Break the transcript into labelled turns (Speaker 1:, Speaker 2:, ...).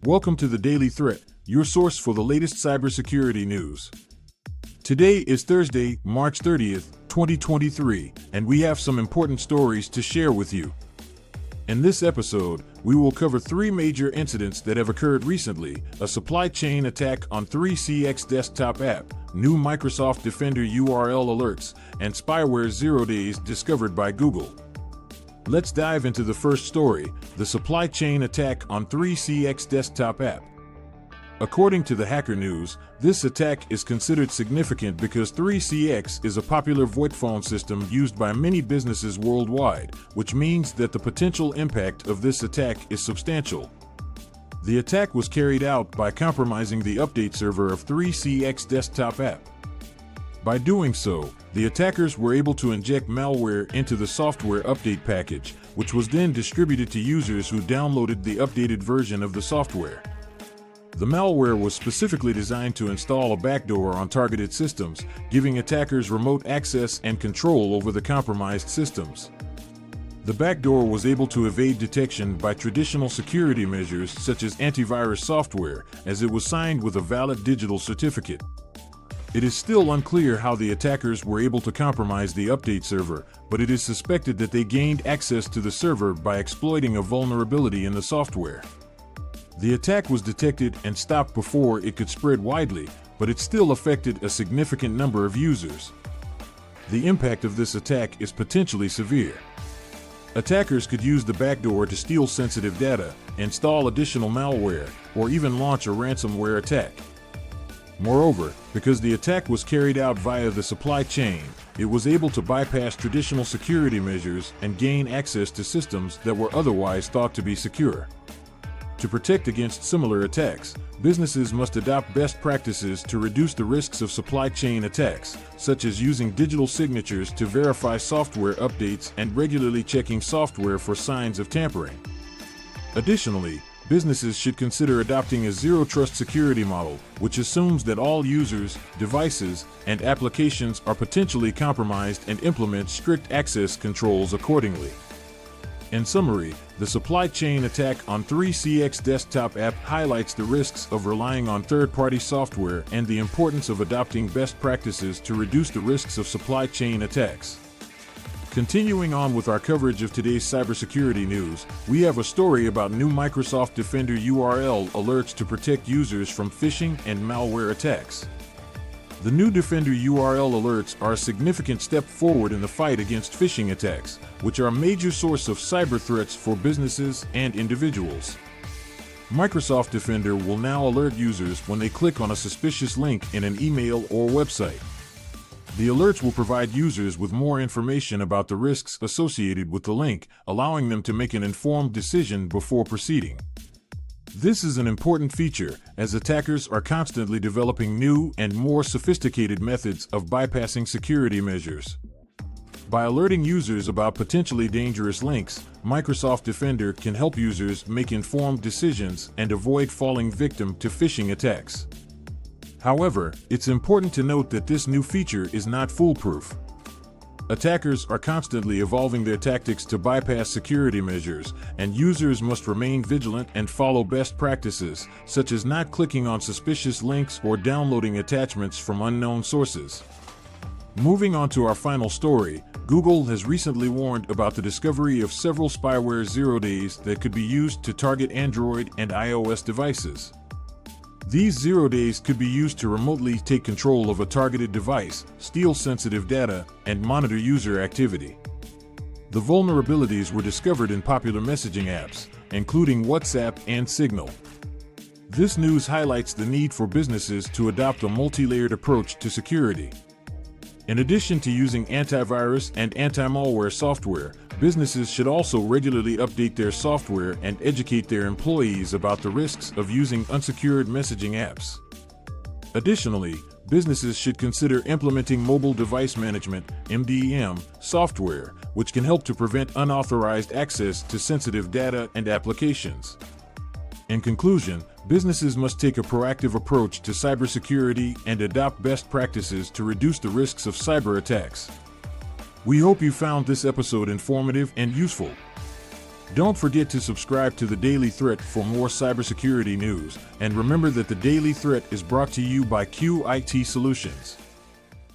Speaker 1: Welcome to the Daily Threat, your source for the latest cybersecurity news. Today is Thursday, March 30th, 2023, and we have some important stories to share with you. In this episode, we will cover three major incidents that have occurred recently: a supply chain attack on 3CX desktop app, new Microsoft Defender URL alerts, and spyware 0 days discovered by Google. Let's dive into the first story, the supply chain attack on 3CX desktop app. According to the Hacker News, this attack is considered significant because 3CX is a popular VoIP phone system used by many businesses worldwide, which means that the potential impact of this attack is substantial. The attack was carried out by compromising the update server of 3CX desktop app. By doing so, the attackers were able to inject malware into the software update package, which was then distributed to users who downloaded the updated version of the software. The malware was specifically designed to install a backdoor on targeted systems, giving attackers remote access and control over the compromised systems. The backdoor was able to evade detection by traditional security measures such as antivirus software, as it was signed with a valid digital certificate. It is still unclear how the attackers were able to compromise the update server, but it is suspected that they gained access to the server by exploiting a vulnerability in the software. The attack was detected and stopped before it could spread widely, but it still affected a significant number of users. The impact of this attack is potentially severe. Attackers could use the backdoor to steal sensitive data, install additional malware, or even launch a ransomware attack. Moreover, because the attack was carried out via the supply chain, it was able to bypass traditional security measures and gain access to systems that were otherwise thought to be secure. To protect against similar attacks, businesses must adopt best practices to reduce the risks of supply chain attacks, such as using digital signatures to verify software updates and regularly checking software for signs of tampering. Additionally, businesses should consider adopting a zero-trust security model, which assumes that all users, devices, and applications are potentially compromised and implement strict access controls accordingly. In summary, the supply chain attack on 3CX desktop app highlights the risks of relying on third-party software and the importance of adopting best practices to reduce the risks of supply chain attacks. Continuing on with our coverage of today's cybersecurity news, we have a story about new Microsoft Defender URL alerts to protect users from phishing and malware attacks. The new Defender URL alerts are a significant step forward in the fight against phishing attacks, which are a major source of cyber threats for businesses and individuals. Microsoft Defender will now alert users when they click on a suspicious link in an email or website. The alerts will provide users with more information about the risks associated with the link, allowing them to make an informed decision before proceeding. This is an important feature, as attackers are constantly developing new and more sophisticated methods of bypassing security measures. By alerting users about potentially dangerous links, Microsoft Defender can help users make informed decisions and avoid falling victim to phishing attacks. However, it's important to note that this new feature is not foolproof. Attackers are constantly evolving their tactics to bypass security measures, and users must remain vigilant and follow best practices, such as not clicking on suspicious links or downloading attachments from unknown sources. Moving on to our final story, Google has recently warned about the discovery of several spyware 0 days that could be used to target Android and iOS devices. These 0 days could be used to remotely take control of a targeted device, steal sensitive data, and monitor user activity. The vulnerabilities were discovered in popular messaging apps, including WhatsApp and Signal. This news highlights the need for businesses to adopt a multi-layered approach to security. In addition to using antivirus and anti-malware software, businesses should also regularly update their software and educate their employees about the risks of using unsecured messaging apps. Additionally, businesses should consider implementing mobile device management (MDM) software, which can help to prevent unauthorized access to sensitive data and applications. In conclusion, businesses must take a proactive approach to cybersecurity and adopt best practices to reduce the risks of cyber attacks. We hope you found this episode informative and useful. Don't forget to subscribe to the Daily Threat for more cybersecurity news, and remember that the Daily Threat is brought to you by QIT Solutions.